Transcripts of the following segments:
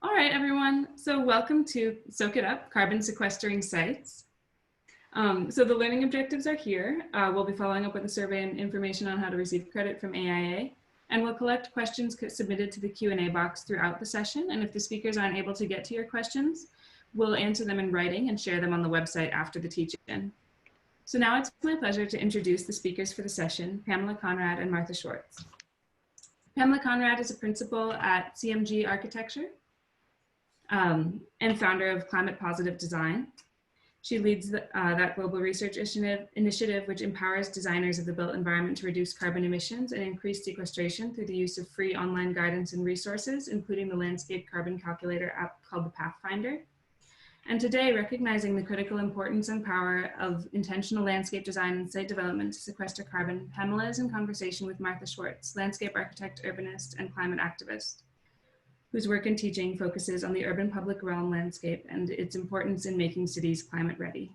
All right, everyone. So welcome to Soak It Up, Carbon Sequestering Sites. So the learning objectives are here. We'll be following up with a survey and information on how to receive credit from AIA. And we'll collect questions submitted to the Q&A box throughout the session. And if the speakers aren't able to get to your questions, we'll answer them in writing and share them on the website after the teach-in. So now it's my pleasure to introduce the speakers for the session, Pamela Conrad and Martha Schwartz. Pamela Conrad is a principal at CMG Architecture and founder of ClimatePositive Design. She leads that global research initiative which empowers designers of the built environment to reduce carbon emissions and increase sequestration through the use of free online guidance and resources, including the landscape carbon calculator app called the Pathfinder. And today, recognizing the critical importance and power of intentional landscape design and site development to sequester carbon, Pamela is in conversation with Martha Schwartz, landscape architect, urbanist, and climate activist, whose work and teaching focuses on the urban public realm landscape and its importance in making cities climate ready.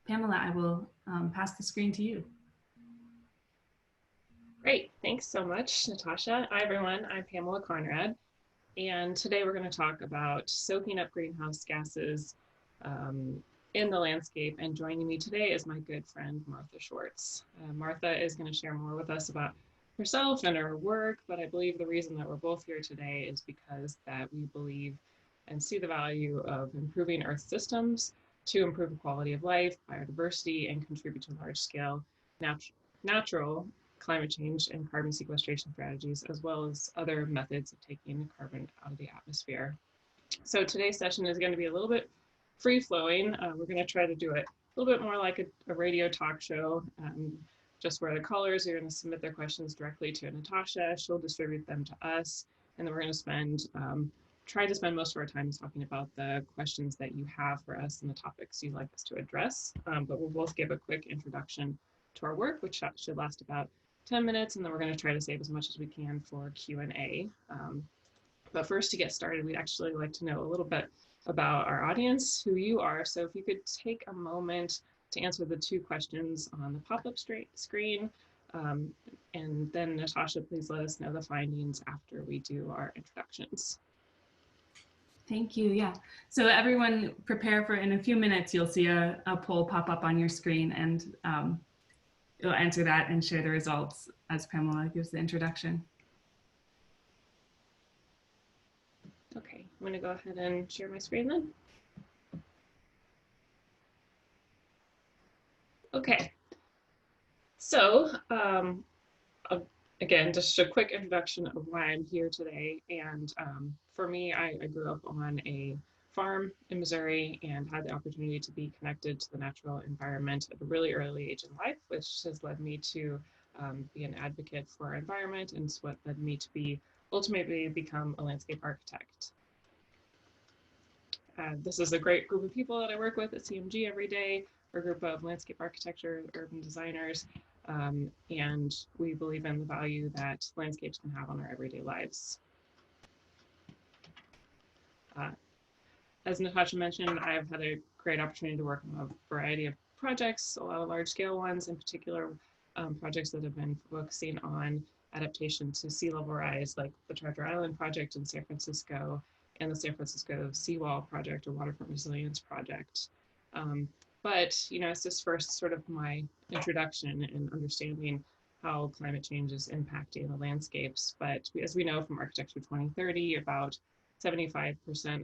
Pamela, I will pass the screen to you. Great, thanks so much, Natasha. Hi everyone, I'm Pamela Conrad, and today we're going to talk about soaking up greenhouse gases in the landscape, and joining me today is my good friend, Martha Schwartz. Martha is going to share more with us about herself and her work, but I believe the reason that we're both here today is because that we believe and see the value of improving Earth systems to improve the quality of life, biodiversity, and contribute to large-scale natural climate change and carbon sequestration strategies, as well as other methods of taking carbon out of the atmosphere. So today's session is going to be a little bit free-flowing. We're going to try to do it a little bit more like a radio talk show, just where the callers are going to submit their questions directly to Natasha. She'll distribute them to us, and then we're going to try to spend most of our time talking about the questions that you have for us and the topics you'd like us to address. But we'll both give a quick introduction to our work, which should last about 10 minutes, and then we're going to try to save as much as we can for Q&A. But first, to get started, we'd actually like to know a little bit about our audience, who you are. So if you could take a moment to answer the two questions on the pop-up screen. And then Natasha, please let us know the findings after we do our introductions. Thank you, yeah. So everyone prepare for, in a few minutes, you'll see a poll pop up on your screen, and you'll answer that and share the results as Pamela gives the introduction. Okay, I'm gonna go ahead and share my screen then. Okay, so again, just a quick introduction of why I'm here today. And for me, I grew up on a farm in Missouri and had the opportunity to be connected to the natural environment at a really early age in life, which has led me to be an advocate for our environment, and it's what led me to ultimately become a landscape architect. This is a great group of people that I work with at CMG every day. We're a group of landscape architecture, urban designers, and we believe in the value that landscapes can have on our everyday lives. As Natasha mentioned, I've had a great opportunity to work on a variety of projects, a lot of large-scale ones, in particular projects that have been focusing on adaptation to sea level rise, like the Treasure Island project in San Francisco and the San Francisco Seawall project or Waterfront Resilience project. But, you know, it's just first sort of my introduction and understanding how climate change is impacting the landscapes. But as we know from Architecture 2030, about 75%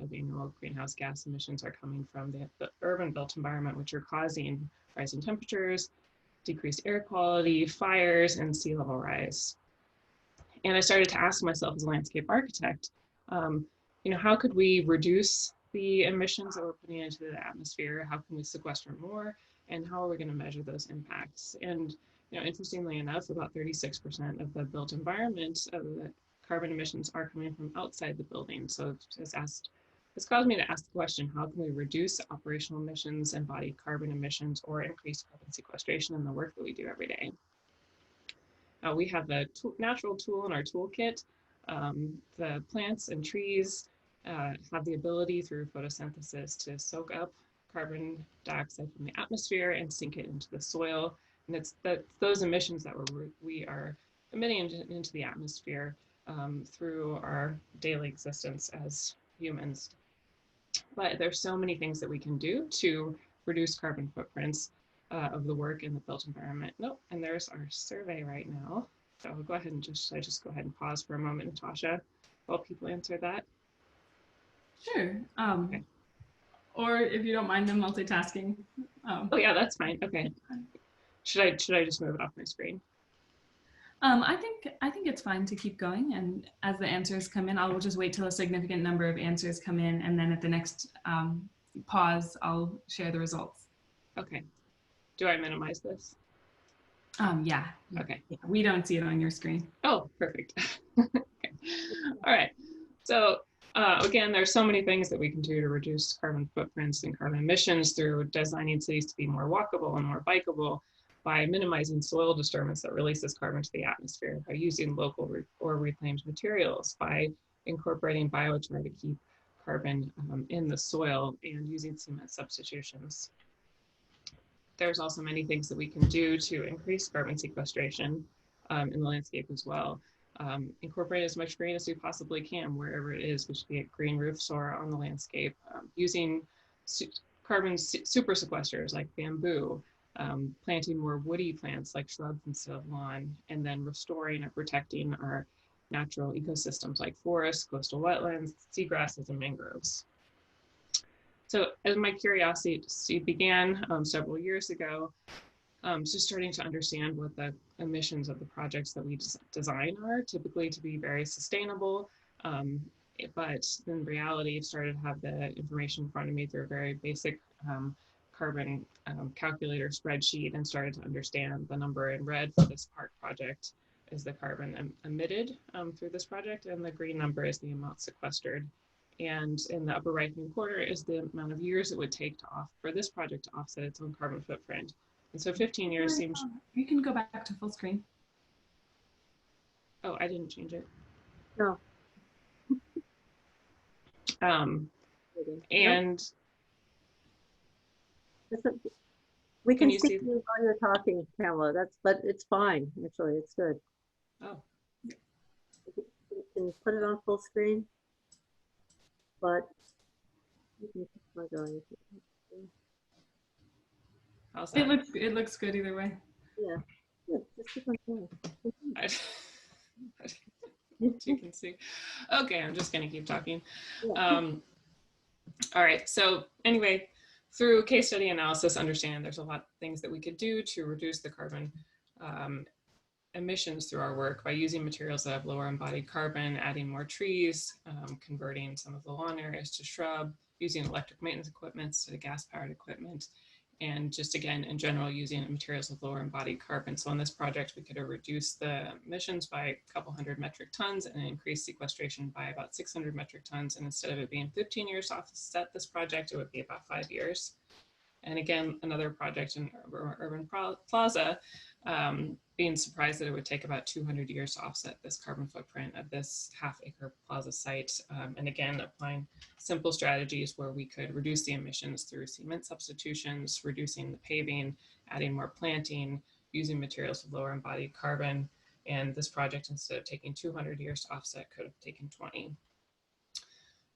of annual greenhouse gas emissions are coming from the urban built environment, which are causing rising temperatures, decreased air quality, fires, and sea level rise. And I started to ask myself as a landscape architect, you know, how could we reduce the emissions that we're putting into the atmosphere? How can we sequester more? And how are we going to measure those impacts? And, you know, interestingly enough, about 36% of the built environment of the carbon emissions are coming from outside the building. So it's caused me to ask the question, how can we reduce operational emissions, embodied carbon emissions, or increase carbon sequestration in the work that we do every day? We have the natural tool in our toolkit. The plants and trees have the ability through photosynthesis to soak up carbon dioxide from the atmosphere and sink it into the soil. And it's those emissions that we are emitting into the atmosphere through our daily existence as humans. But there's so many things that we can do to reduce carbon footprints of the work in the built environment. Nope, and there's our survey right now. So I'll go ahead and just go ahead and pause for a moment, Natasha, while people answer that. Sure. Okay. Or if you don't mind them multitasking. Oh yeah, that's fine. Okay. Should I just move it off my screen? I think it's fine to keep going, and as the answers come in, I'll just wait till a significant number of answers come in, and then at the next pause, I'll share the results. Okay. Do I minimize this? Yeah. Okay. Yeah, we don't see it on your screen. Oh, perfect. Okay. All right. So again, there's so many things that we can do to reduce carbon footprints and carbon emissions through designing cities to be more walkable and more bikeable, by minimizing soil disturbance that releases carbon to the atmosphere, by using local or reclaimed materials, by incorporating biochar to keep carbon in the soil, and using cement substitutions. There's also many things that we can do to increase carbon sequestration in the landscape as well. Incorporate as much green as we possibly can wherever it is, which be it green roofs or on the landscape. Using carbon super sequesters like bamboo, planting more woody plants like shrubs instead of lawn, and then restoring or protecting our natural ecosystems like forests, coastal wetlands, seagrasses, and mangroves. So as my curiosity began several years ago, just starting to understand what the emissions of the projects that we design are, typically to be very sustainable, but in reality started to have the information in front of me through a very basic carbon calculator spreadsheet, and started to understand the number in red for this park project is the carbon emitted through this project, and the green number is the amount sequestered. And in the upper right-hand corner is the amount of years it would take for this project to offset its own carbon footprint. And so 15 years seems... You can go back to full screen. Oh, I didn't change it. No. And... We can see you while you're talking, Pamela. But it's fine, actually. It's good. Oh. You can put it on full screen. But it looks good either way. Yeah. Just keep on going. You can see. Okay, I'm just going to keep talking. Yeah. All right. So anyway, through case study analysis, understand there's a lot of things that we could do to reduce the carbon emissions through our work by using materials that have lower embodied carbon, adding more trees, converting some of the lawn areas to shrub, using electric maintenance equipment instead of gas-powered equipment, and just again, in general, using materials with lower embodied carbon. So on this project, we could have reduced the emissions by a couple hundred metric tons and increased sequestration by about 600 metric tons. And instead of it being 15 years to offset this project, it would be about 5 years. And again, another project in Urban Plaza, being surprised that it would take about 200 years to offset this carbon footprint of this half-acre plaza site. And again, applying simple strategies where we could reduce the emissions through cement substitutions, reducing the paving, adding more planting, using materials with lower embodied carbon. And this project, instead of taking 200 years to offset, could have taken 20.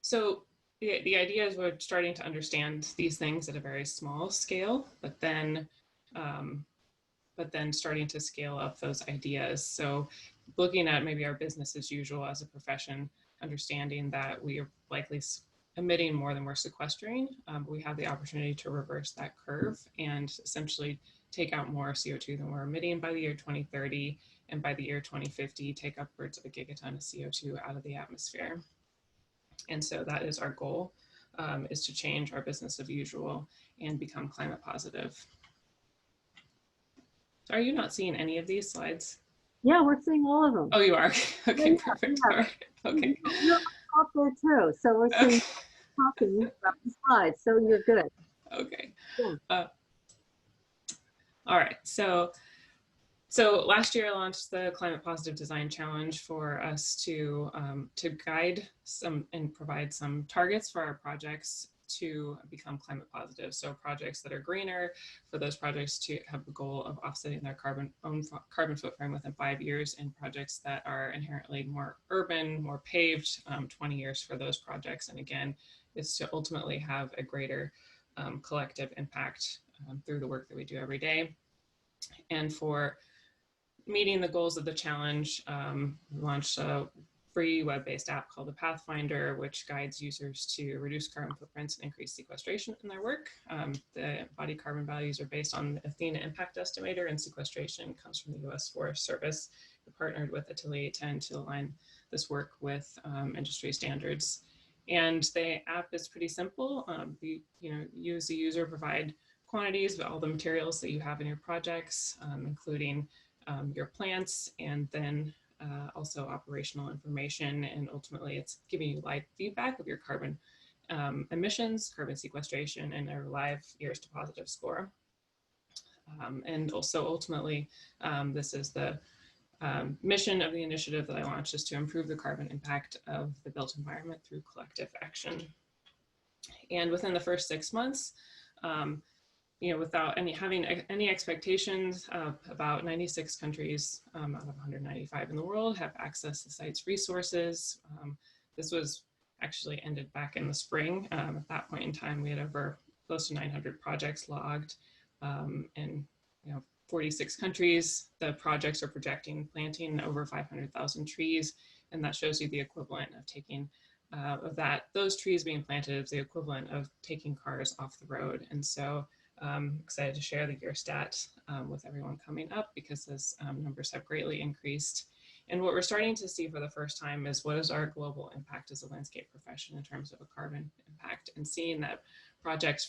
So the idea is we're starting to understand these things at a very small scale, but then starting to scale up those ideas. So looking at maybe our business as usual as a profession, understanding that we are likely emitting more than we're sequestering, we have the opportunity to reverse that curve and essentially take out more CO2 than we're emitting by the year 2030, and by the year 2050, take upwards of a gigaton of CO2 out of the atmosphere. And so that is our goal, is to change our business as usual and become climate positive. So are you not seeing any of these slides? Yeah, we're seeing all of them. Oh, you are? Okay, yeah, perfect. Yeah. All right. Okay. You're up there too. So we're seeing talking about the slides. So you're good. Okay. Yeah. All right. So last year I launched the Climate Positive Design Challenge for us to guide some and provide some targets for our projects to become climate positive. So projects that are greener, for those projects to have the goal of offsetting their carbon footprint within 5 years, and projects that are inherently more urban, more paved, 20 years for those projects. And again, is to ultimately have a greater collective impact through the work that we do every day. And for meeting the goals of the challenge, we launched a free web-based app called the Pathfinder, which guides users to reduce carbon footprints and increase sequestration in their work. The embodied carbon values are based on the Athena Impact Estimator, and sequestration comes from the US Forest Service. We partnered with Atelier 10 to align this work with industry standards. And the app is pretty simple. You as a user provide quantities of all the materials that you have in your projects, including your plants, and then also operational information. And ultimately, it's giving you live feedback of your carbon emissions, carbon sequestration, and a live years to positive score. And also ultimately, this is the mission of the initiative that I launched, is to improve the carbon impact of the built environment through collective action. And within the first 6 months, without having any expectations, about 96 countries out of 195 in the world have access to the site's resources. This was actually ended back in the spring. At that point in time, we had over close to 900 projects logged, in 46 countries. The projects are projecting planting over 500,000 trees, and that shows you the equivalent of taking those trees being planted is the equivalent of taking cars off the road. And so I'm excited to share the year stat with everyone coming up, because those numbers have greatly increased. And what we're starting to see for the first time is, what is our global impact as a landscape profession in terms of a carbon impact, and seeing that projects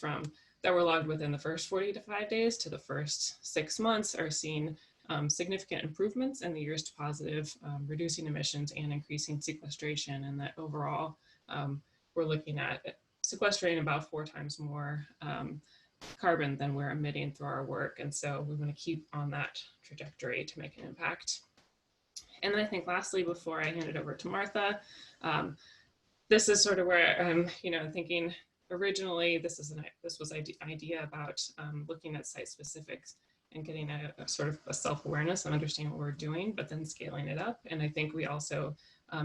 that were logged within the first 40 to 5 days to the first 6 months are seeing significant improvements in the years to positive, reducing emissions and increasing sequestration. And that overall, we're looking at sequestering about 4 times more carbon than we're emitting through our work. And so we want to keep on that trajectory to make an impact. And then I think lastly, before I hand it over to Martha, this is sort of where I'm thinking originally this was an idea about looking at site specifics and getting a sort of a self-awareness and understanding what we're doing, but then scaling it up. And I think we also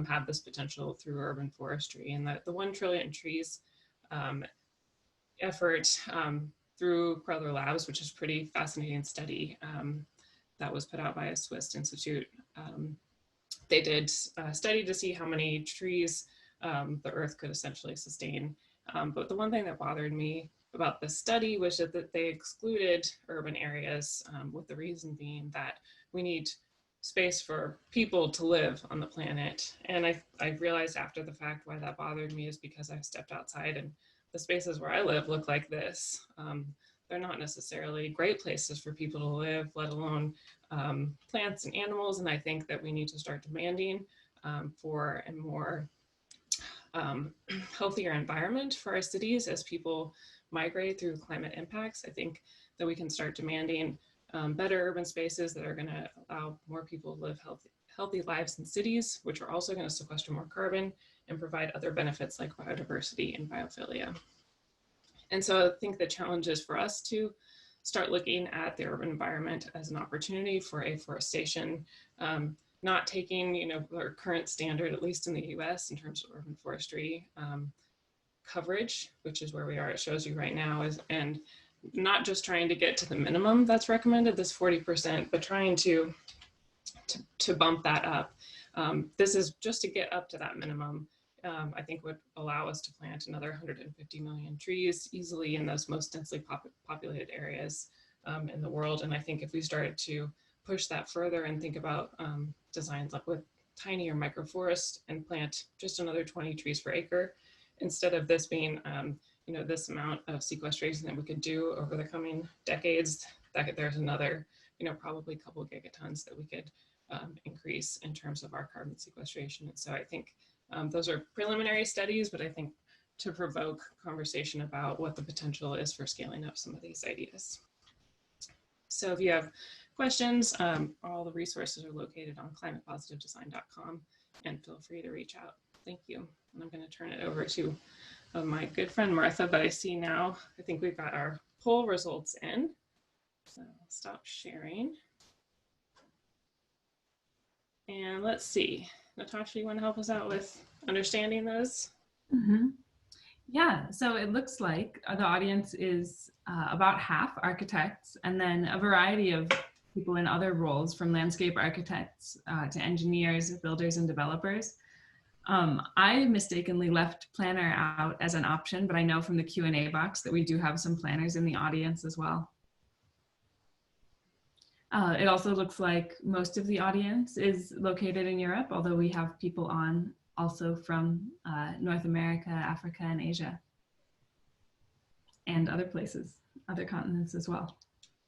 have this potential through urban forestry, and the 1 trillion trees effort through Crowther Labs, which is a pretty fascinating study that was put out by a Swiss institute. They did a study to see how many trees the Earth could essentially sustain. But the one thing that bothered me about this study was that they excluded urban areas, with the reason being that we need space for people to live on the planet. And I realized after the fact why that bothered me is because I've stepped outside, and the spaces where I live look like this. They're not necessarily great places for people to live, let alone plants and animals. And I think that we need to start demanding for a more healthier environment for our cities as people migrate through climate impacts. I think that we can start demanding better urban spaces that are going to allow more people to live healthy lives in cities, which are also going to sequester more carbon and provide other benefits like biodiversity and biophilia. And so I think the challenge is for us to start looking at the urban environment as an opportunity for afforestation, not taking our current standard, at least in the US, in terms of urban forestry coverage, which is where we are, it shows you right now, and not just trying to get to the minimum that's recommended, this 40%, but trying to bump that up. This is just to get up to that minimum. I think would allow us to plant another 150 million trees easily in those most densely populated areas in the world. And I think if we started to push that further and think about designs like with tinier microforests and plant just another 20 trees per acre, instead of this being this amount of sequestration that we could do over the coming decades, that there's another probably a couple of gigatons that we could increase in terms of our carbon sequestration. And so I think those are preliminary studies, but I think to provoke conversation about what the potential is for scaling up some of these ideas. So if you have questions, all the resources are located on climatepositivedesign.com, and feel free to reach out. Thank you. And I'm going to turn it over to of my good friend Martha, but I see now, I think we've got our poll results in. So I'll stop sharing. And let's see, Natasha, you want to help us out with understanding those? Mm-hmm. Yeah, so it looks like the audience is about half architects, and then a variety of people in other roles, from landscape architects to engineers, builders, and developers. I mistakenly left planner out as an option, but I know from the Q&A box that we do have some planners in the audience as well. It also looks like most of the audience is located in Europe, although we have people on also from North America, Africa, and Asia, and other places, other continents as well.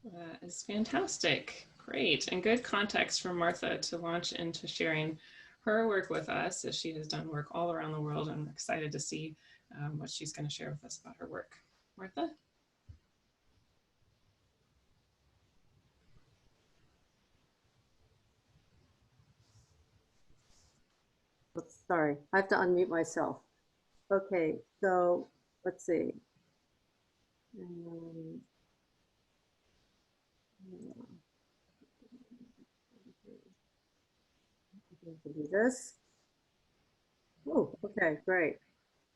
That is fantastic. Great. And good context for Martha to launch into sharing her work with us, as she has done work all around the world. I'm excited to see what she's going to share with us about her work. Martha? Oops, sorry, I have to unmute myself. Okay, so let's see. Do this. Oh, okay, great.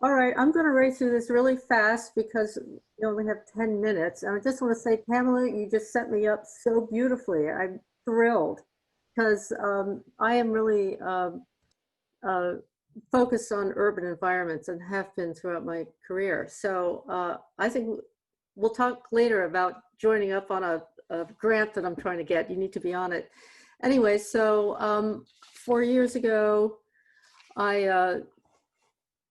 All right, I'm going to race through this really fast because we only have 10 minutes. And I just want to say, Pamela, you just set me up so beautifully. I'm thrilled because I am really focused on urban environments and have been throughout my career. So I think we'll talk later about joining up on a grant that I'm trying to get. You need to be on it. Anyway, so 4 years ago, I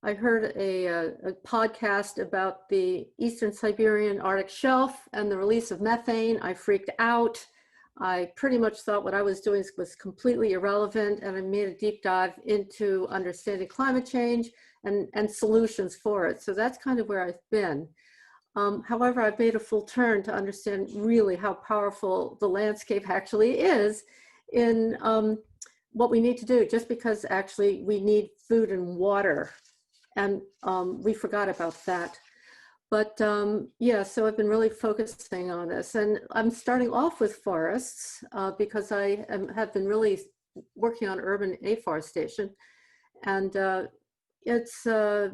heard a podcast about the Eastern Siberian Arctic shelf and the release of methane. I freaked out. I pretty much thought what I was doing was completely irrelevant, and I made a deep dive into understanding climate change and solutions for it. So that's kind of where I've been. However, I've made a full turn to understand really how powerful the landscape actually is in what we need to do, just because actually we need food and water. And we forgot about that. But yeah, so I've been really focusing on this. And I'm starting off with forests because I have been really working on urban afforestation. And it's a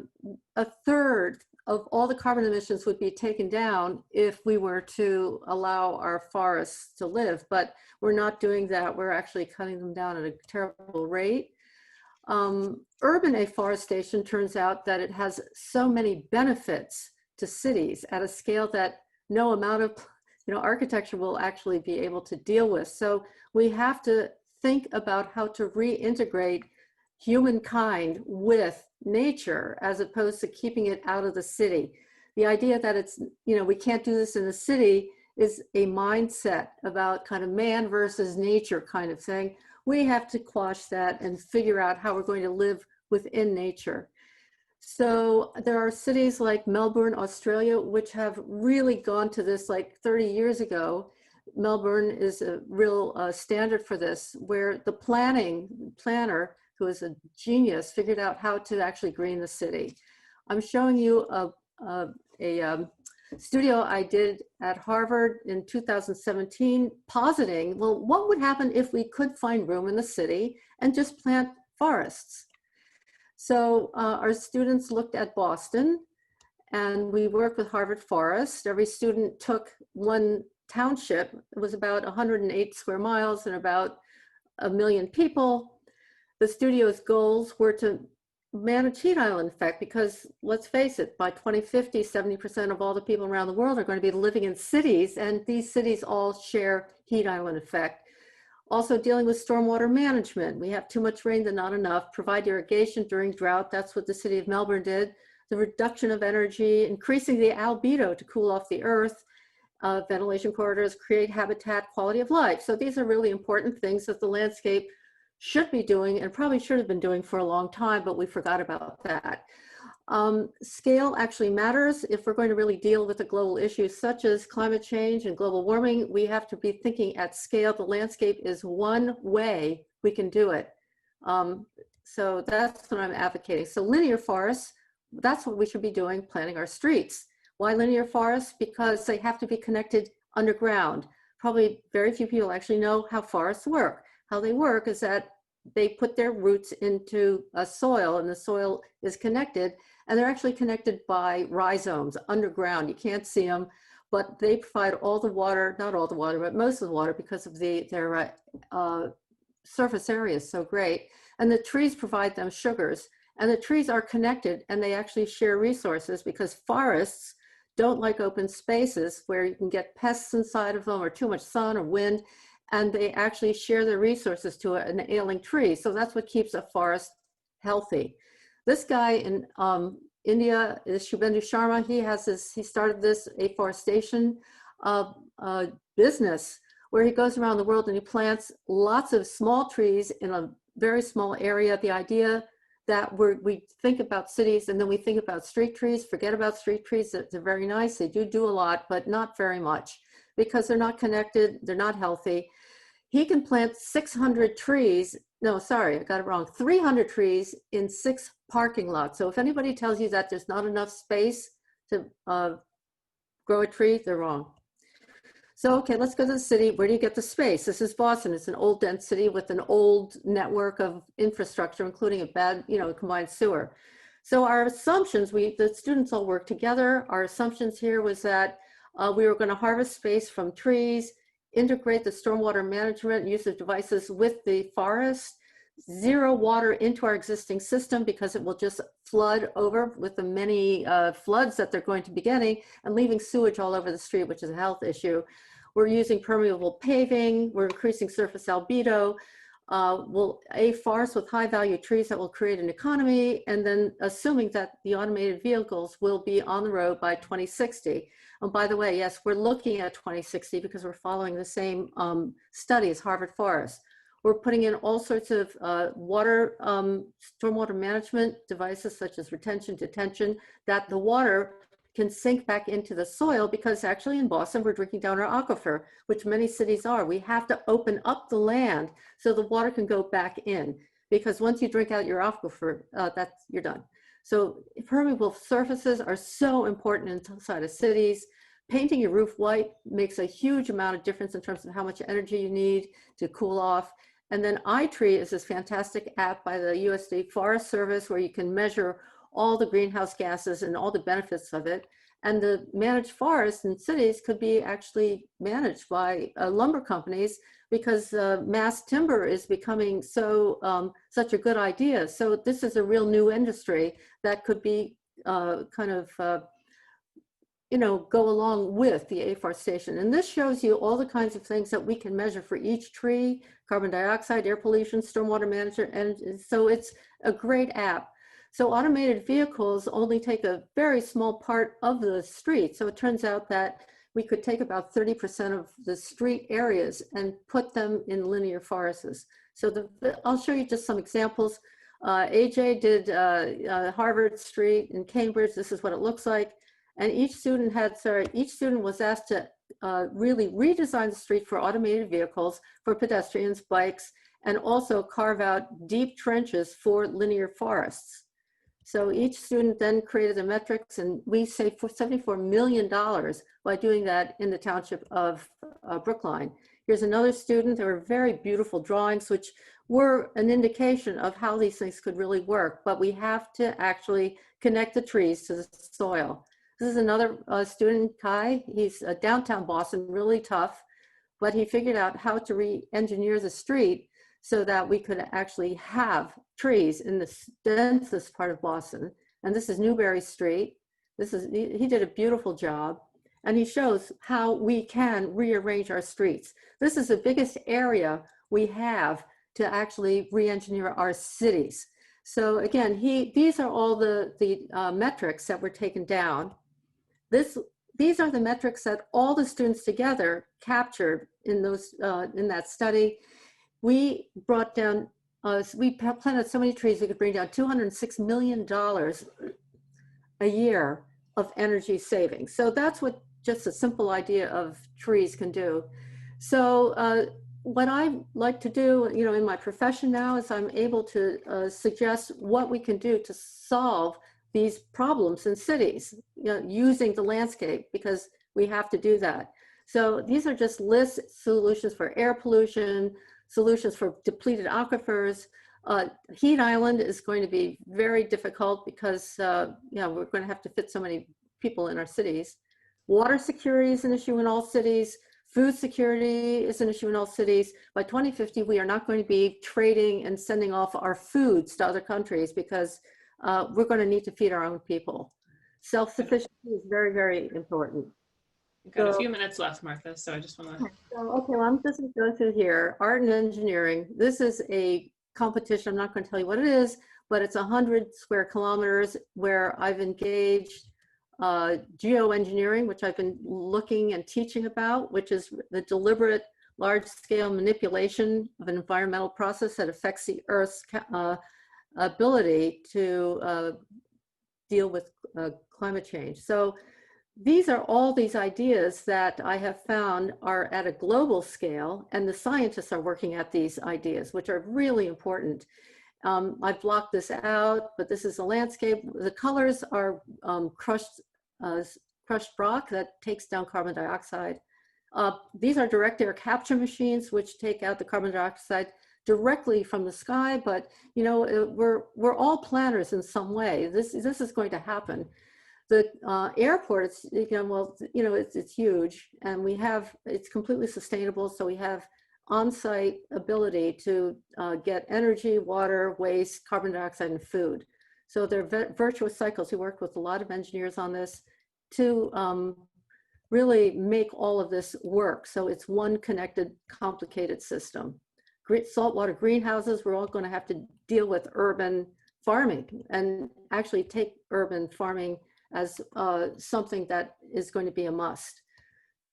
third of all the carbon emissions would be taken down if we were to allow our forests to live. But we're not doing that. We're actually cutting them down at a terrible rate. Urban afforestation turns out that it has so many benefits to cities at a scale that no amount of architecture will actually be able to deal with. So we have to think about how to reintegrate humankind with nature as opposed to keeping it out of the city. The idea that it's, we can't do this in the city is a mindset about kind of man versus nature kind of thing. We have to quash that and figure out how we're going to live within nature. So there are cities like Melbourne, Australia, which have really gone to this like 30 years ago. Melbourne is a real standard for this, where the planner, who is a genius, figured out how to actually green the city. I'm showing you a studio I did at Harvard in 2017, positing, well, what would happen if we could find room in the city and just plant forests? So our students looked at Boston, and we worked with Harvard Forest. Every student took one township. It was about 108 square miles and about 1 million people. The studio's goals were to manage heat island effect, because let's face it, by 2050, 70% of all the people around the world are going to be living in cities, and these cities all share heat island effect. Also dealing with stormwater management. We have too much rain than not enough. Provide irrigation during drought. That's what the city of Melbourne did. The reduction of energy, increasing the albedo to cool off the earth, ventilation corridors, create habitat, quality of life. So these are really important things that the landscape should be doing and probably should have been doing for a long time, but we forgot about that. Scale actually matters. If we're going to really deal with the global issues such as climate change and global warming, we have to be thinking at scale. The landscape is one way we can do it. So that's what I'm advocating. So linear forests that's what we should be doing, planting our streets. Why linear forests? Because they have to be connected underground. Probably very few people actually know how forests work. How they work is that they put their roots into a soil, and the soil is connected, and they're actually connected by rhizomes underground. You can't see them, but they provide all the water, not all the water, but most of the water, because of their surface area is so great. And the trees provide them sugars, and the trees are connected, and they actually share resources, because forests don't like open spaces where you can get pests inside of them or too much sun or wind, and they actually share their resources to an ailing tree. So that's what keeps a forest healthy. This guy in India is Shubhendu Sharma. He started this AFORESTATION business where he goes around the world and he plants lots of small trees in a very small area. The idea that we think about cities and then we think about street trees. Forget about street trees. They're very nice. They do a lot, but not very much, because they're not connected. They're not healthy. He can plant 600 trees. No, sorry, I got it wrong. 300 trees in 6 parking lots. So if anybody tells you that there's not enough space to grow a tree, they're wrong. So, okay, let's go to the city. Where do you get the space? This is Boston. It's an old, dense city with an old network of infrastructure, including a bad, combined sewer. So our assumptions, the students all worked together. Our assumptions here was that we were going to harvest space from trees, integrate the stormwater management use of devices with the forest, zero water into our existing system because it will just flood over with the many floods that they're going to be getting, and leaving sewage all over the street, which is a health issue. We're using permeable paving. We're increasing surface albedo. A forest with high value trees that will create an economy, and then assuming that the automated vehicles will be on the road by 2060. And by the way, yes, we're looking at 2060 because we're following the same study as Harvard Forest. We're putting in all sorts of stormwater management devices such as retention, detention, that the water can sink back into the soil, because actually in Boston, we're drinking down our aquifer, which many cities are. We have to open up the land so the water can go back in, because once you drink out your aquifer, you're done. So permeable surfaces are so important inside of cities. Painting your roof white makes a huge amount of difference in terms of how much energy you need to cool off. And then iTree is this fantastic app by the USDA Forest Service where you can measure all the greenhouse gases and all the benefits of it. And the managed forests in cities could be actually managed by lumber companies, because mass timber is becoming such a good idea. So this is a real new industry that could be go along with the AFORESTATION. And this shows you all the kinds of things that we can measure for each tree: carbon dioxide, air pollution, stormwater management. And so it's a great app. So automated vehicles only take a very small part of the street. So it turns out that we could take about 30% of the street areas and put them in linear forests. So I'll show you just some examples. AJ did Harvard Street in Cambridge. This is what it looks like. And each student was asked to really redesign the street for automated vehicles, for pedestrians, bikes, and also carve out deep trenches for linear forests. So each student then created the metrics, and we saved $74 million by doing that in the township of Brookline. Here's another student. There were very beautiful drawings, which were an indication of how these things could really work, but we have to actually connect the trees to the soil. This is another student, Kai. He's downtown Boston, really tough, but he figured out how to re-engineer the street so that we could actually have trees in the densest part of Boston. And this is Newberry Street. He did a beautiful job, and he shows how we can rearrange our streets. This is the biggest area we have to actually re-engineer our cities. So again, these are all the metrics that were taken down. These are the metrics that all the students together captured in that study. We brought down, we planted so many trees, we could bring down $206 million a year of energy savings. So that's what just a simple idea of trees can do. So what I like to do, in my profession now, is I'm able to suggest what we can do to solve these problems in cities, you know, using the landscape, because we have to do that. So these are just lists, solutions for air pollution, solutions for depleted aquifers. Heat island is going to be very difficult because you know, we're going to have to fit so many people in our cities. Water security is an issue in all cities. Food security is an issue in all cities. By 2050, we are not going to be trading and sending off our foods to other countries because we're going to need to feed our own people. Self-sufficiency is very, very important. We've got a few minutes left, Martha, so I just want to... Okay, well, I'm just going to go through here. Art and engineering. This is a competition. I'm not going to tell you what it is, but it's 100 square kilometers where I've engaged geoengineering, which I've been looking and teaching about, which is the deliberate large-scale manipulation of an environmental process that affects the Earth's ability to deal with climate change. So these are all these ideas that I have found are at a global scale, and the scientists are working at these ideas, which are really important. I've blocked this out, but this is a landscape. The colors are crushed rock that takes down carbon dioxide. These are direct air capture machines, which take out the carbon dioxide directly from the sky. But you know, we're all planners in some way. This is going to happen. The airport, it's, you know, well, you know, it's huge, and it's completely sustainable. So we have on-site ability to get energy, water, waste, carbon dioxide, and food. So they're virtuous cycles. We work with a lot of engineers on this to really make all of this work. So it's one connected, complicated system. Saltwater greenhouses, we're all going to have to deal with urban farming and actually take urban farming as something that is going to be a must.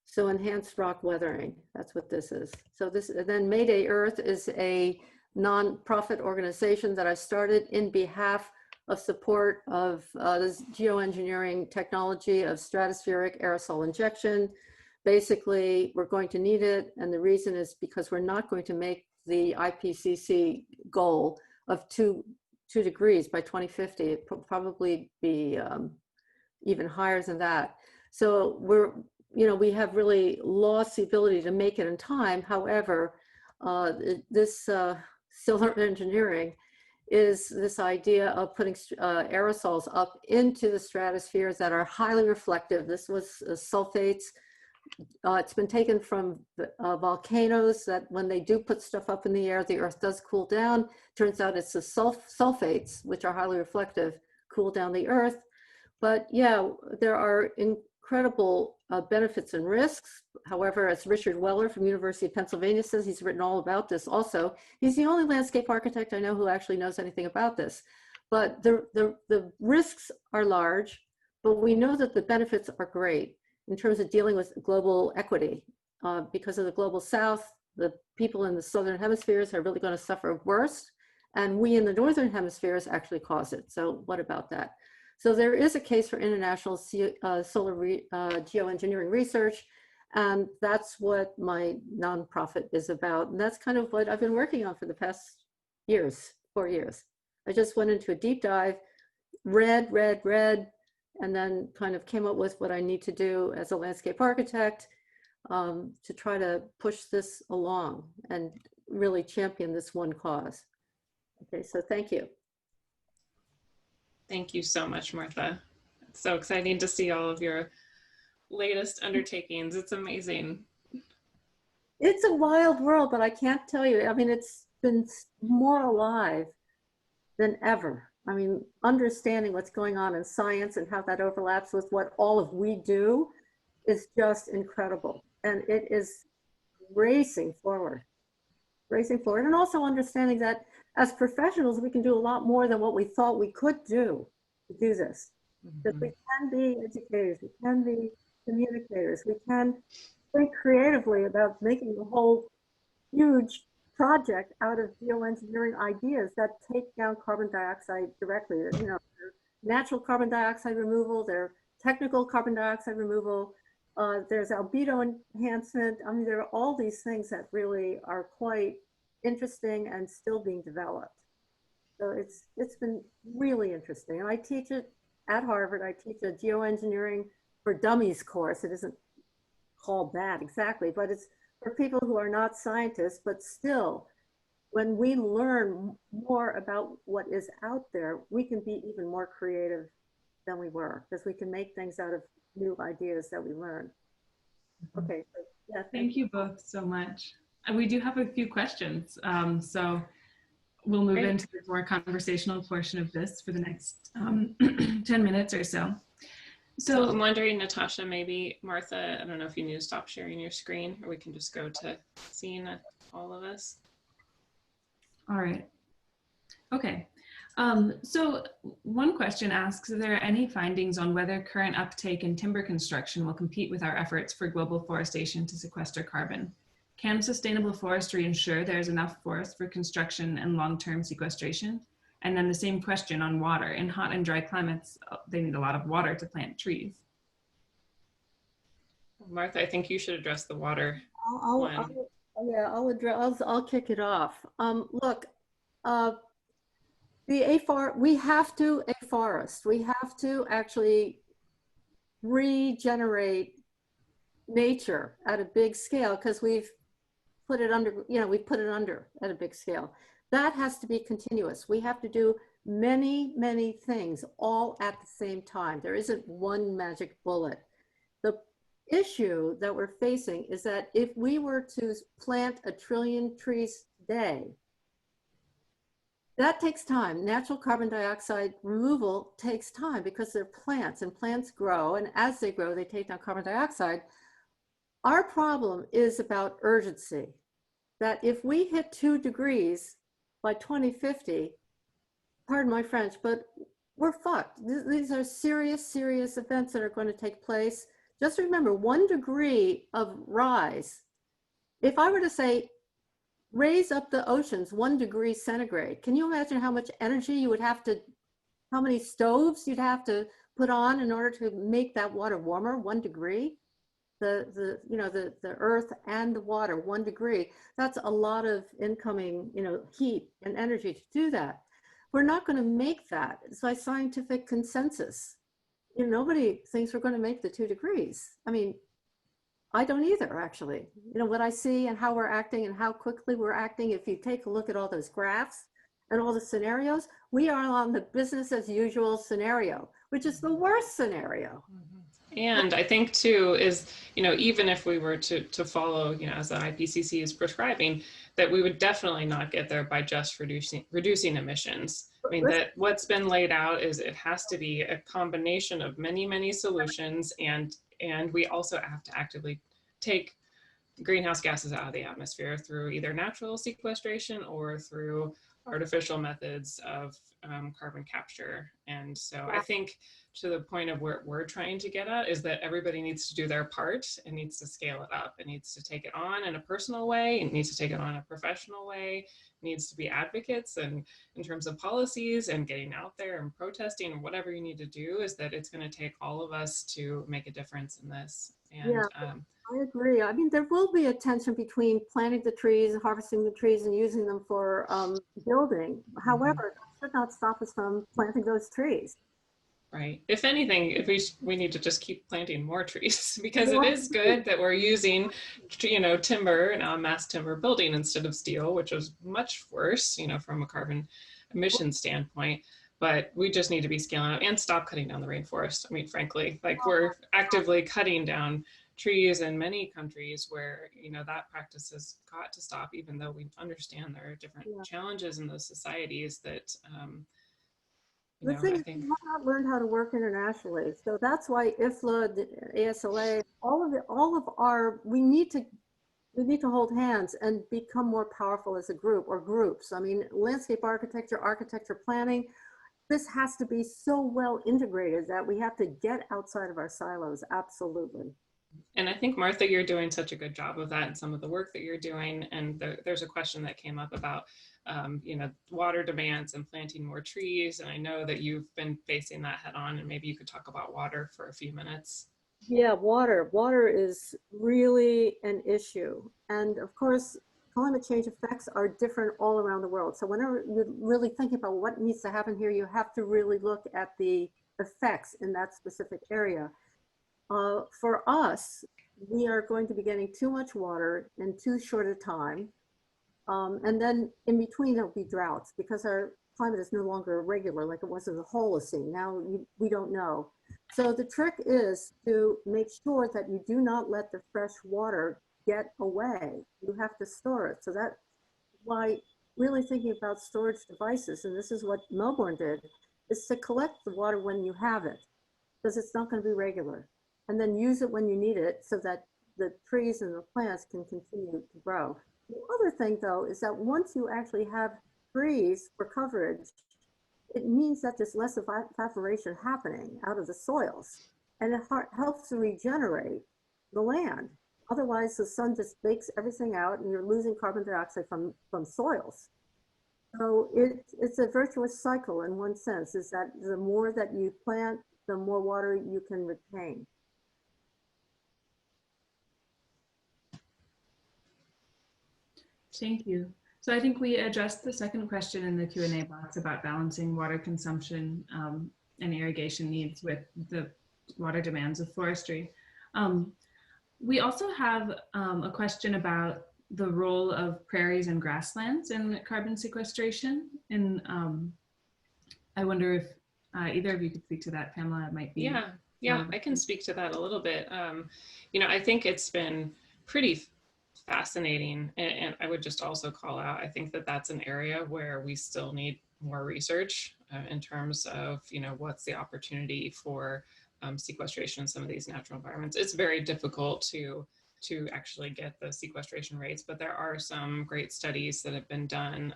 So enhanced rock weathering, that's what this is. So this, then Mayday Earth is a non-profit organization that I started in behalf of support of this geoengineering technology of stratospheric aerosol injection. Basically, we're going to need it, and the reason is because we're not going to make the IPCC goal of 2 degrees by 2050. It will probably be even higher than that. So we have really lost the ability to make it in time. However, this solar engineering is this idea of putting aerosols up into the stratosphere that are highly reflective. This was sulfates. It's been taken from volcanoes that when they do put stuff up in the air, the Earth does cool down. Turns out it's the sulfates, which are highly reflective, cool down the Earth. But yeah, there are incredible benefits and risks. However, as Richard Weller from University of Pennsylvania says, he's written all about this also. He's the only landscape architect I know who actually knows anything about this. But the risks are large, but we know that the benefits are great in terms of dealing with global equity. Because of the global south, the people in the southern hemispheres are really going to suffer worse, and we in the northern hemispheres actually cause it. So what about that? So there is a case for international solar geoengineering research, and that's what my nonprofit is about. And that's kind of what I've been working on for the past 4 years. I just went into a deep dive, read, and then kind of came up with what I need to do as a landscape architect to try to push this along and really champion this one cause. Okay, so thank you. Thank you so much, Martha. It's so exciting to see all of your latest undertakings. It's amazing. It's a wild world, but I can't tell you. I mean, it's been more alive than ever. I mean, understanding what's going on in science and how that overlaps with what all of we do is just incredible. And it is racing forward. And also understanding that as professionals, we can do a lot more than what we thought we could do to do this. That we can be educators, we can be communicators, we can think creatively about making a whole huge project out of geoengineering ideas that take down carbon dioxide directly. You know, natural carbon dioxide removal, their technical carbon dioxide removal, there's albedo enhancement. I mean, there are all these things that really are quite interesting and still being developed. So it's been really interesting. And I teach it at Harvard, I teach a geoengineering for dummies course. It isn't called that exactly, but it's for people who are not scientists, but still, when we learn more about what is out there, we can be even more creative than we were, because we can make things out of new ideas that we learn. Okay, so yeah. Thank you both so much. And we do have a few questions, so we'll move into the more conversational portion of this for the next 10 minutes or so. So I'm wondering, Natasha, maybe Martha, I don't know if you need to stop sharing your screen, or we can just go to seeing all of us. All right. Okay. So one question asks, are there any findings on whether current uptake in timber construction will compete with our efforts for global forestation to sequester carbon? Can sustainable forestry ensure there's enough forest for construction and long-term sequestration? And then the same question on water. In hot and dry climates, they need a lot of water to plant trees. Martha, I think you should address the water. I'll kick it off. Look, we have to afforest. We have to actually regenerate nature at a big scale, because we've put it under, we put it under at a big scale. That has to be continuous. We have to do many, many things all at the same time. There isn't one magic bullet. The issue that we're facing is that if we were to plant 1 trillion trees today, that takes time. Natural carbon dioxide removal takes time because they're plants, and plants grow, and as they grow, they take down carbon dioxide. Our problem is about urgency, that if we hit 2 degrees by 2050, pardon my French, but we're fucked. These are serious, serious events that are going to take place. Just remember, 1 degree of rise, if I were to say, raise up the oceans 1 degree centigrade, can you imagine how much energy you would have to, how many stoves you'd have to put on in order to make that water warmer? 1 degree? The earth and the water, 1 degree, that's a lot of incoming, heat and energy to do that. We're not going to make that. It's by scientific consensus. Nobody thinks we're going to make the 2 degrees. I mean, I don't either, actually. What I see and how we're acting and how quickly we're acting, if you take a look at all those graphs and all the scenarios, we are on the business as usual scenario, which is the worst scenario. And I think too is, even if we were to follow, as the IPCC is prescribing, that we would definitely not get there by just reducing emissions. I mean, that what's been laid out is it has to be a combination of many, many solutions, and we also have to actively take greenhouse gases out of the atmosphere through either natural sequestration or through artificial methods of carbon capture. And so I think to the point of where we're trying to get at is that everybody needs to do their part and needs to scale it up. It needs to take it on in a personal way. It needs to take it on in a professional way. It needs to be advocates, and in terms of policies and getting out there and protesting and whatever you need to do, is that it's going to take all of us to make a difference in this. And I agree. I mean, there will be a tension between planting the trees, harvesting the trees, and using them for building. However, that should not stop us from planting those trees. Right. If anything, if we need to just keep planting more trees, because it is good that we're using, timber, mass timber building instead of steel, which is much worse, from a carbon emission standpoint. But we just need to be scaling up and stop cutting down the rainforest. I mean, frankly, like we're actively cutting down trees in many countries where, that practice has got to stop, even though we understand there are different challenges in those societies that, the thing is, we have not learned how to work internationally. So that's why IFLA, the ASLA, we need to hold hands and become more powerful as a group or groups. I mean, landscape architecture planning, this has to be so well integrated that we have to get outside of our silos. Absolutely. And I think, Martha, you're doing such a good job of that in some of the work that you're doing. And there's a question that came up about, water demands and planting more trees. And I know that you've been facing that head on, and maybe you could talk about water for a few minutes. Yeah, water. Water is really an issue. And of course, climate change effects are different all around the world. So whenever you're really thinking about what needs to happen here, you have to really look at the effects in that specific area. For us, we are going to be getting too much water in too short a time. And then in between there'll be droughts because our climate is no longer regular like it was in the Holocene. Now we don't know. So the trick is to make sure that you do not let the fresh water get away. You have to store it. So that's why really thinking about storage devices, and this is what Melbourne did, is to collect the water when you have it, because it's not going to be regular, and then use it when you need it so that the trees and the plants can continue to grow. The other thing, though, is that once you actually have trees for coverage, it means that there's less evaporation happening out of the soils, and it helps to regenerate the land. Otherwise, the sun just bakes everything out, and you're losing carbon dioxide from soils. So it's a virtuous cycle in one sense, is that the more that you plant, the more water you can retain. Thank you. So I think we addressed the second question in the Q&A box about balancing water consumption and irrigation needs with the water demands of forestry. We also have a question about the role of prairies and grasslands in carbon sequestration. And I wonder if either of you could speak to that. Pamela, it might be. Yeah, I can speak to that a little bit. You know, I think it's been pretty fascinating, and I would just also call out, I think that that's an area where we still need more research in terms of, you know, what's the opportunity for sequestration in some of these natural environments. It's very difficult to actually get the sequestration rates, but there are some great studies that have been done.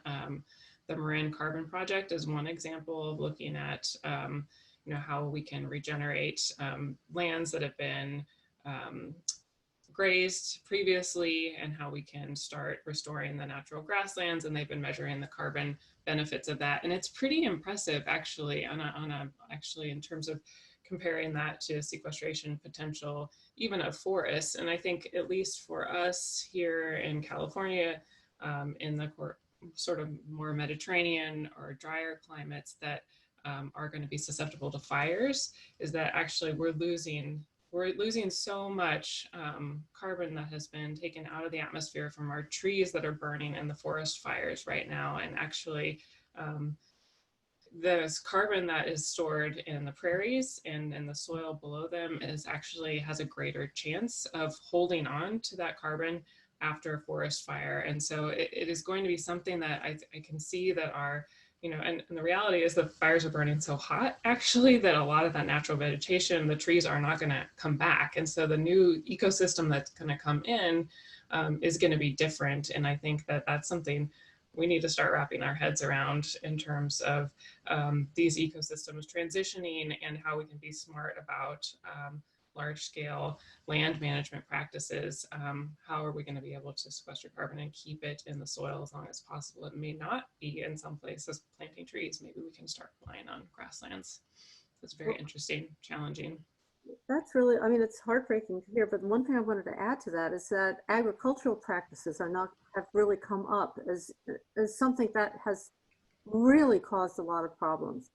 The Marin Carbon Project is one example of looking at you know, how we can regenerate lands that have been grazed previously, and how we can start restoring the natural grasslands, and they've been measuring the carbon benefits of that, and it's pretty impressive actually actually in terms of comparing that to sequestration potential even of forests. And I think at least for us here in California, in the sort of more Mediterranean or drier climates that are going to be susceptible to fires, is that actually we're losing so much carbon that has been taken out of the atmosphere from our trees that are burning in the forest fires right now. And actually, this carbon that is stored in the prairies and in the soil below them has a greater chance of holding on to that carbon after a forest fire. And so it is going to be something that I can see that our, you know, and the reality is the fires are burning so hot actually that a lot of that natural vegetation, the trees are not going to come back. And so the new ecosystem that's going to come in is going to be different. And I think that that's something we need to start wrapping our heads around in terms of these ecosystems transitioning, and how we can be smart about large-scale land management practices. How are we going to be able to sequester carbon and keep it in the soil as long as possible? It may not be in some places planting trees. Maybe we can start relying on grasslands. It's very interesting, challenging. That's really, I mean, it's heartbreaking to hear, but one thing I wanted to add to that is that agricultural practices have really come up as something that has really caused a lot of problems.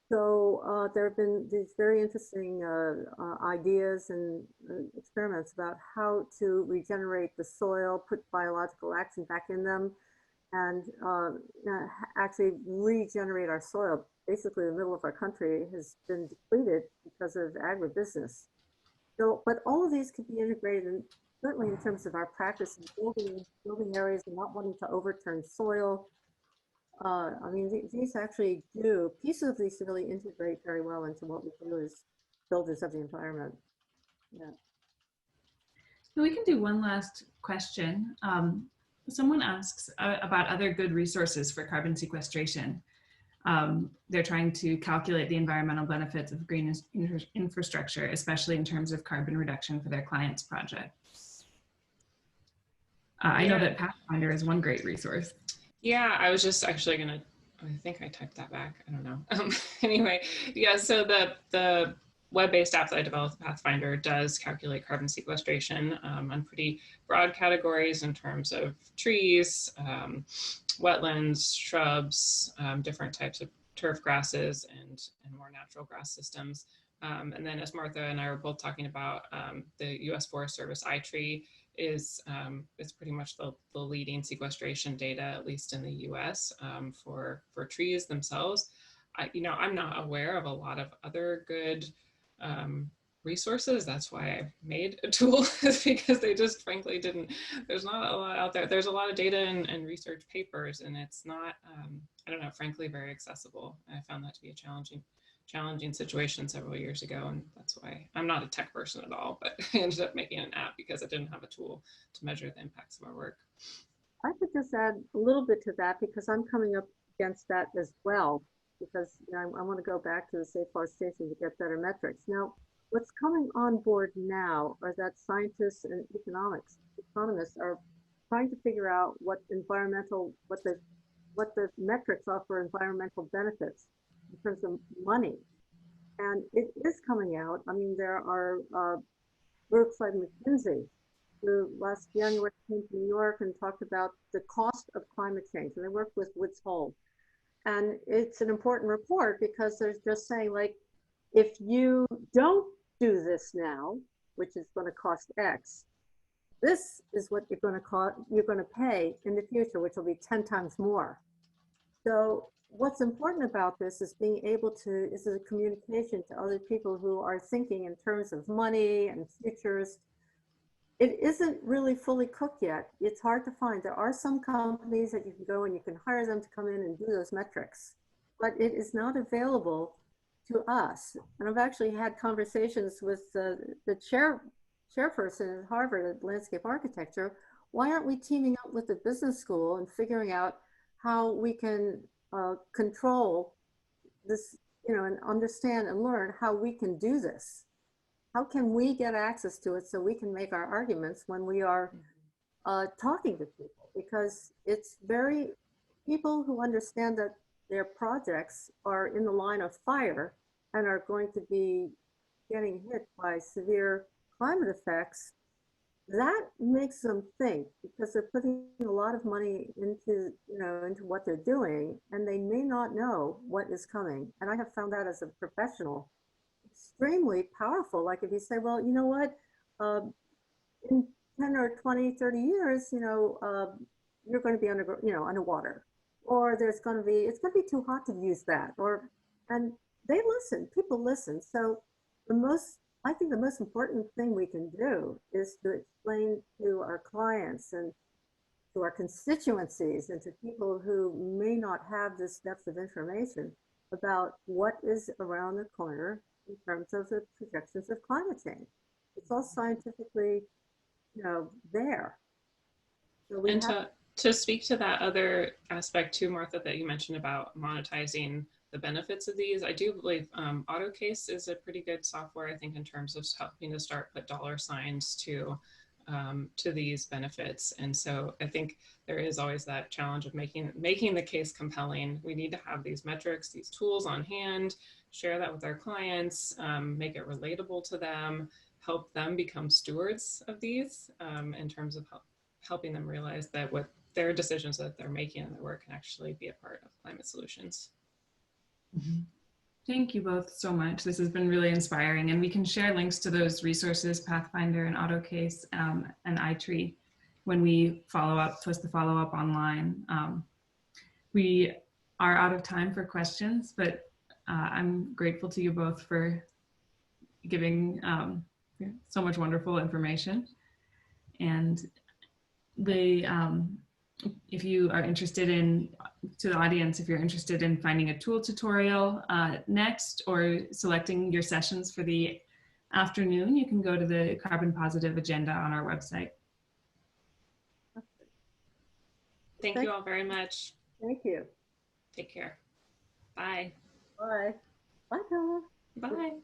So there have been these very interesting ideas and experiments about how to regenerate the soil, put biological action back in them, and actually regenerate our soil. Basically, the middle of our country has been depleted because of agribusiness. So, but all of these could be integrated, and certainly in terms of our practice in building areas and not wanting to overturn soil. I mean, these actually do, pieces of these really integrate very well into what we do as builders of the environment. Yeah. So we can do one last question. Someone asks about other good resources for carbon sequestration. They're trying to calculate the environmental benefits of green infrastructure, especially in terms of carbon reduction for their clients' projects. I know that Pathfinder is one great resource. Yeah, I was just actually going to, I think I typed that back. I don't know. Anyway, yeah, so the web-based app that I developed, Pathfinder, does calculate carbon sequestration on pretty broad categories in terms of trees, wetlands, shrubs, different types of turf grasses and more natural grass systems. And then as Martha and I were both talking about, the U.S. Forest Service iTree is pretty much the leading sequestration data, at least in the U.S. For trees themselves. I'm not aware of a lot of other good resources. That's why I made a tool, because they just frankly didn't, there's not a lot out there. There's a lot of data and research papers, and it's not, I don't know, frankly, very accessible. I found that to be a challenging situation several years ago, and that's why I'm not a tech person at all, but I ended up making an app because I didn't have a tool to measure the impacts of our work. I could just add a little bit to that, because I'm coming up against that as well, because I want to go back to the safe forestation to get better metrics. Now, what's coming on board now are that scientists and economists are trying to figure out what the metrics are for environmental benefits in terms of money. And it is coming out. I mean, there are groups like McKinsey, who last January came to New York and talked about the cost of climate change. And they worked with Woods Hole. And it's an important report, because they're just saying, like, if you don't do this now, which is going to cost X, this is what you're going to pay in the future, which will be 10 times more. So what's important about this is being able to, is a communication to other people who are thinking in terms of money and futures. It isn't really fully cooked yet. It's hard to find. There are some companies that you can go and you can hire them to come in and do those metrics, but it is not available to us. And I've actually had conversations with the chairperson at Harvard at landscape architecture. Why aren't we teaming up with the business school and figuring out how we can control this, and understand and learn how we can do this? How can we get access to it so we can make our arguments when we are talking to people? Because it's people who understand that their projects are in the line of fire and are going to be getting hit by severe climate effects, that makes them think, because they're putting a lot of money into what they're doing, and they may not know what is coming. And I have found that as a professional extremely powerful. Like if you say, well, you know what, in 10 or 20, 30 years, you're going to be underwater, or it's going to be too hot to use that, and they listen, people listen. So I think the most important thing we can do is to explain to our clients and to our constituencies and to people who may not have this depth of information about what is around the corner in terms of the projections of climate change. It's all scientifically, there. So to speak to that other aspect too, Martha, that you mentioned about monetizing the benefits of these, I do believe AutoCase is a pretty good software, I think, in terms of helping to put dollar signs to these benefits. And so I think there is always that challenge of making the case compelling. We need to have these metrics, these tools on hand, share that with our clients, make it relatable to them, help them become stewards of these in terms of helping them realize that what their decisions that they're making in their work can actually be a part of climate solutions. Mm-hmm. Thank you both so much. This has been really inspiring, and we can share links to those resources, Pathfinder and AutoCase and iTree, when we post the follow-up online. We are out of time for questions, but I'm grateful to you both for giving so much wonderful information. And if you are interested to the audience, if you're interested in finding a tool tutorial next, or selecting your sessions for the afternoon, you can go to the CarbonPositive agenda on our website. Thank you all very much. Thank you. Take care. Bye. Bye. Bye, Pamela. Bye.